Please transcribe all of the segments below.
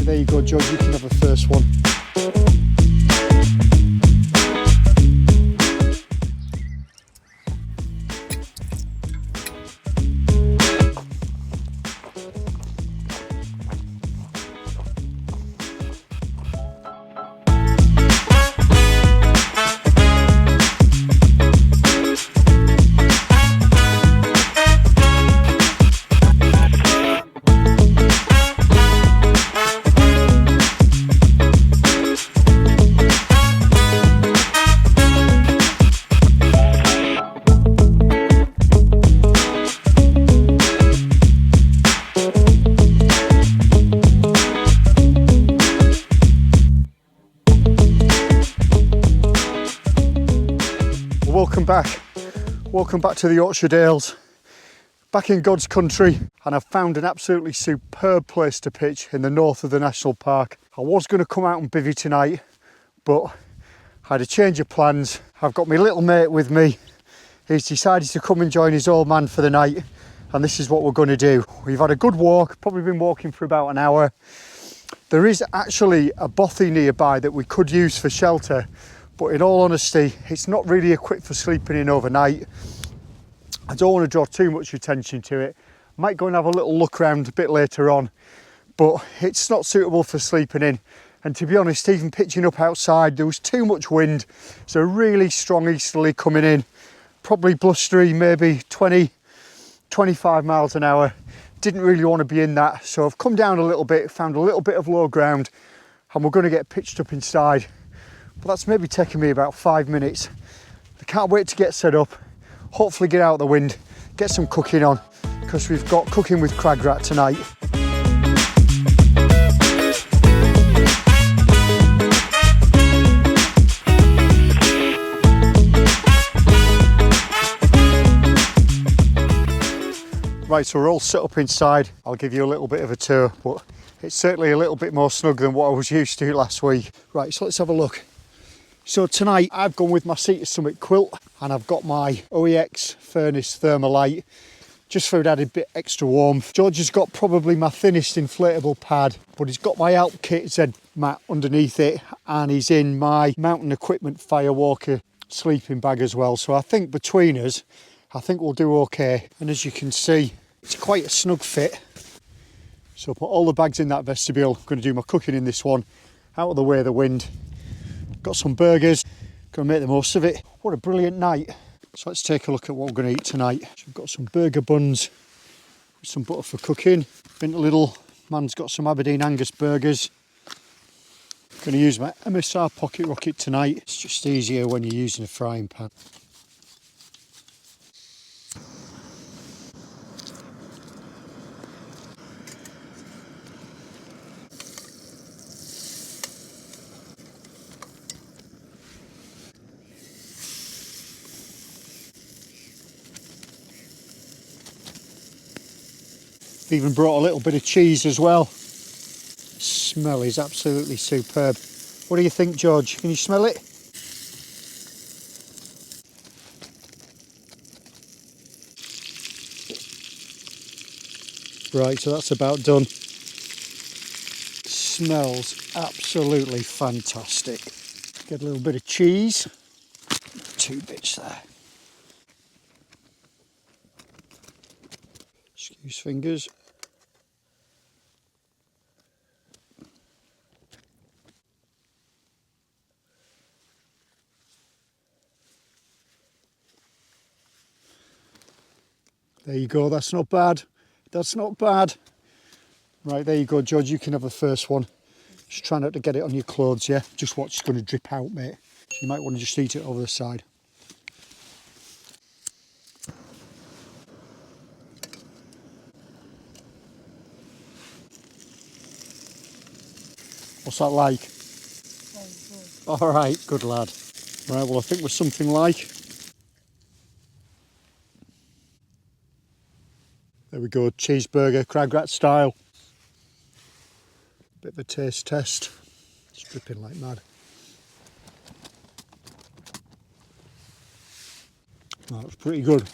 there you go, George, you can have the first one. Welcome back to the Yorkshire Dales, back in God's country, and I've found an absolutely superb place to pitch in the north of the national park. I was going to come out and bivvy tonight, but I had a change of plans. I've got my little mate with me. He's decided to come and join his old man for the night, and this is what we're going to do. We've had a good walk, probably been walking for about an hour. There is actually a bothy nearby that we could use for shelter, but in all honesty, it's not really equipped for sleeping in overnight. I don't want to draw too much attention to it. Might go and have a little look around a bit later on, but it's not suitable for sleeping in. And to be honest, even pitching up outside, there was too much wind. So really strong easterly coming in, probably blustery, maybe 20, 25 miles an hour. Didn't really want to be in that. So I've come down a little bit, found a little bit of low ground, and we're going to get pitched up inside. But that's maybe taken me about 5 minutes. I can't wait to get set up, hopefully get out of the wind, get some cooking on, because we've got cooking with Cragrat tonight. Right, so we're all set up inside. I'll give you a little bit of a tour, but it's certainly a little bit more snug than what I was used to last week. Right, so let's have a look. So tonight I've gone with my Sea to Summit quilt, and I've got my OEX Furnace Thermalite, just for an added bit extra warmth. George has got probably my thinnest inflatable pad, but he's got my Alp Kit Z mat underneath it, and he's in my Mountain Equipment Firewalker sleeping bag as well. So I think between us, I think we'll do okay. And as you can see, it's quite a snug fit. So I'll put all the bags in that vestibule. I'm going to do my cooking in this one, out of the way of the wind. Got some burgers, going to make the most of it. What a brilliant night. So let's take a look at what we're going to eat tonight. So we've got some burger buns with some butter for cooking. Bint Little man's got some Aberdeen Angus burgers. Going to use my MSR Pocket Rocket tonight. It's just easier when you're using a frying pan. Even brought a little bit of cheese as well. The smell is absolutely superb. What do you think, George? Can you smell it? Right, so that's about done. Smells absolutely fantastic. Get a little bit of cheese. 2 bits there. Excuse fingers. There you go, that's not bad. That's not bad. Right, there you go, George, you can have the first one. Just try not to get it on your clothes, yeah? Just watch, it's going to drip out, mate. You might want to just eat it over the side. What's that like? Oh, good. All right, good lad. Right, well, I think we're something like. There we go, cheeseburger, Cragrat style. Bit of a taste test. It's dripping like mad. Oh, that's pretty good.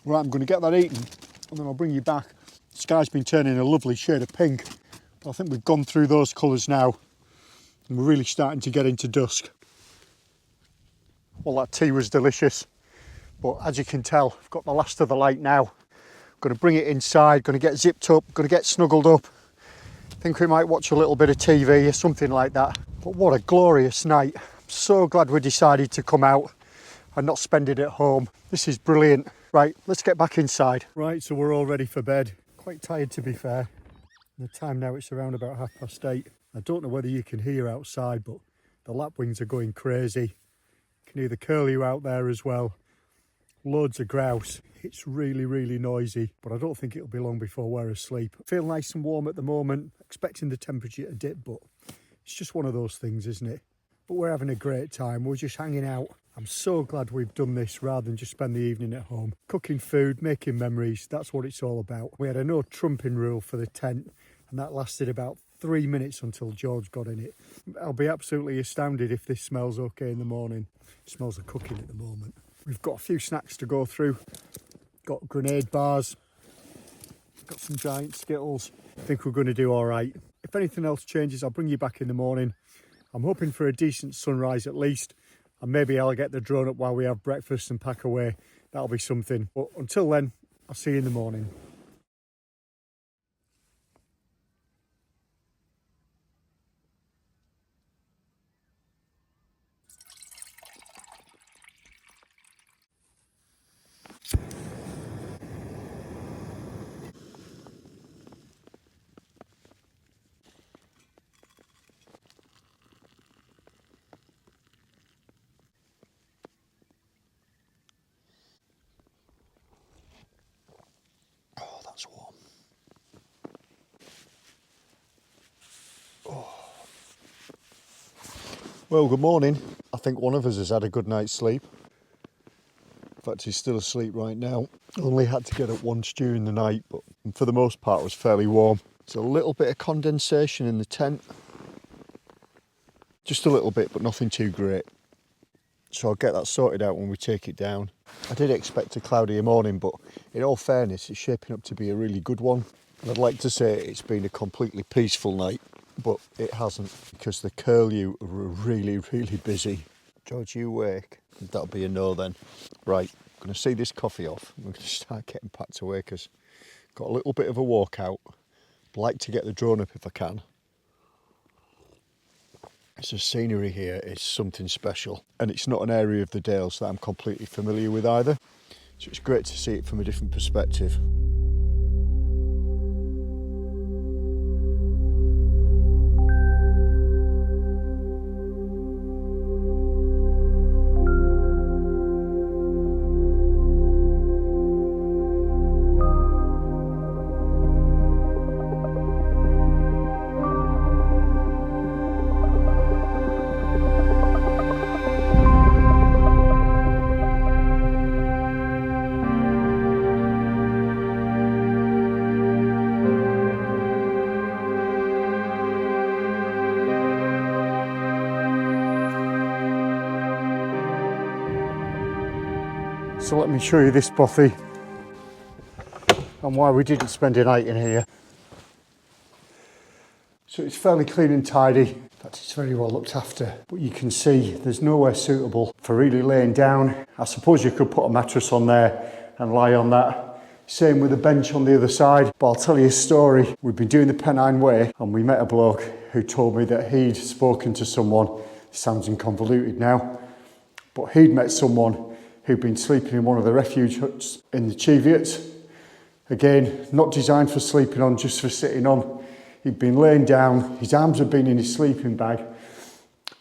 Right, I'm going to get that eaten and then I'll bring you back. The sky's been turning a lovely shade of pink, but I think we've gone through those colours now and we're really starting to get into dusk. Well, that tea was delicious, but as you can tell, I've got the last of the light now. I'm going to bring it inside, going to get zipped up, going to get snuggled up. I think we might watch a little bit of TV or something like that. But what a glorious night. I'm so glad we decided to come out and not spend it at home. This is brilliant. Right, let's get back inside. Right, so we're all ready for bed. Quite tired, to be fair. The time now, it's around about 8:30. I don't know whether you can hear outside, but the lapwings are going crazy. You can hear the curlew out there as well. Loads of grouse. It's really, really noisy, but I don't think it'll be long before we're asleep. I feel nice and warm at the moment, expecting the temperature to dip, but it's just one of those things, isn't it? But we're having a great time. We're just hanging out. I'm so glad we've done this rather than just spend the evening at home. Cooking food, making memories, that's what it's all about. We had a no trumping rule for the tent, and that lasted about 3 minutes until George got in it. I'll be absolutely astounded if this smells okay in the morning. It smells of cooking at the moment. We've got a few snacks to go through. Got grenade bars, got some giant Skittles. I think we're going to do all right. If anything else changes, I'll bring you back in the morning. I'm hoping for a decent sunrise at least, and maybe I'll get the drone up while we have breakfast and pack away. That'll be something. But until then, I'll see you in the morning. Oh, that's warm. Oh. Well, good morning. I think one of us has had a good night's sleep. In fact, he's still asleep right now. Only had to get up once during the night, but for the most part it was fairly warm. There's a little bit of condensation in the tent. Just a little bit, but nothing too great. So I'll get that sorted out when we take it down. I did expect a cloudier morning, but in all fairness, it's shaping up to be a really good one. And I'd like to say it's been a completely peaceful night, but it hasn't, because the curlew are really, really busy. George, you awake? That'll be a no then. Right, I'm going to see this coffee off. I'm going to start getting packed away because I've got a little bit of a walkout. I'd like to get the drone up if I can. The scenery here is something special, and it's not an area of the Dales that I'm completely familiar with either, so it's great to see it from a different perspective. So let me show you this bothy and why we didn't spend a night in here. So it's fairly clean and tidy. In fact, it's very well looked after, but you can see there's nowhere suitable for really laying down. I suppose you could put a mattress on there and lie on that. Same with a bench on the other side. But I'll tell you a story. We've been doing the Pennine Way and we met a bloke who told me that he'd spoken to someone. It sounds convoluted now, but he'd met someone who'd been sleeping in one of the refuge huts in the Cheviots. Again, not designed for sleeping on, just for sitting on. He'd been laying down, his arms had been in his sleeping bag,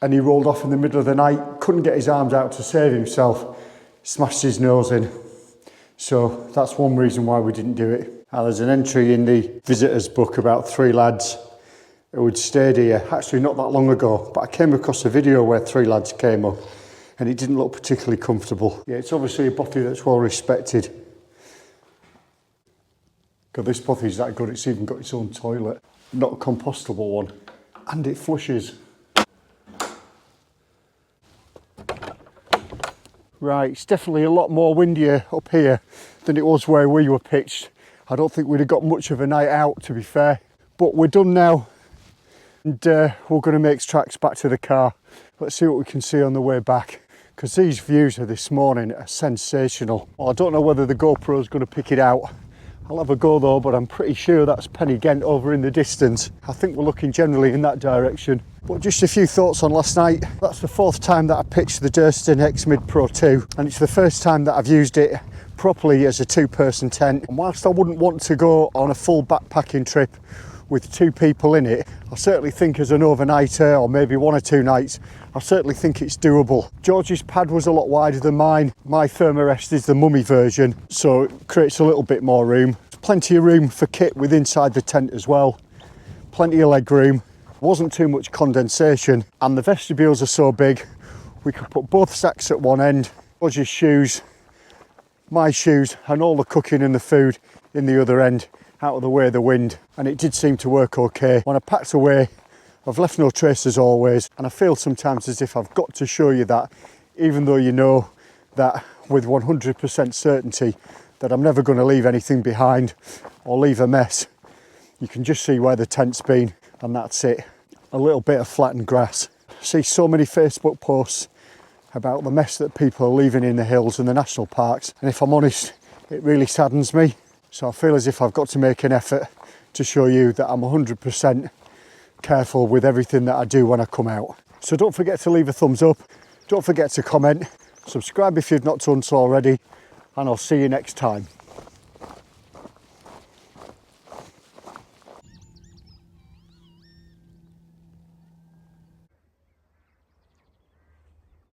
and he rolled off in the middle of the night, couldn't get his arms out to save himself, smashed his nose in. So that's one reason why we didn't do it. Now, there's an entry in the visitors book about 3 lads who had stayed here, actually not that long ago, but I came across a video where 3 lads came up and it didn't look particularly comfortable. Yeah, it's obviously a bothy that's well respected. God, this bothy's that good, it's even got its own toilet. Not a compostable one, and it flushes. Right, it's definitely a lot more windier up here than it was where we were pitched. I don't think we'd have got much of a night out, to be fair. But we're done now, and we're going to make tracks back to the car. Let's see what we can see on the way back, because these views of this morning are sensational. Well, I don't know whether the GoPro is going to pick it out. I'll have a go though, but I'm pretty sure that's Pen y Ghent over in the distance. I think we're looking generally in that direction. But just a few thoughts on last night. That's the 4th time that I pitched the Durston X-Mid Pro 2, and it's the first time that I've used it properly as a 2-person tent. And whilst I wouldn't want to go on a full backpacking trip with 2 people in it, I certainly think as an overnighter, or maybe 1 or 2 nights, I certainly think it's doable. George's pad was a lot wider than mine. My Thermarest is the mummy version, so it creates a little bit more room. There's plenty of room for kit with inside the tent as well. Plenty of leg room. Wasn't too much condensation, and the vestibules are so big we could put both sacks at one end, George's shoes, my shoes, and all the cooking and the food in the other end, out of the way of the wind. And it did seem to work okay. When I packed away, I've left no trace as always, and I feel sometimes as if I've got to show you that, even though you know that with 100% certainty that I'm never going to leave anything behind or leave a mess. You can just see where the tent's been, and that's it. A little bit of flattened grass. I see so many Facebook posts about the mess that people are leaving in the hills and the national parks, and if I'm honest, it really saddens me. So I feel as if I've got to make an effort to show you that I'm 100% careful with everything that I do when I come out. So don't forget to leave a thumbs up, don't forget to comment, subscribe if you've not done so already, and I'll see you next time.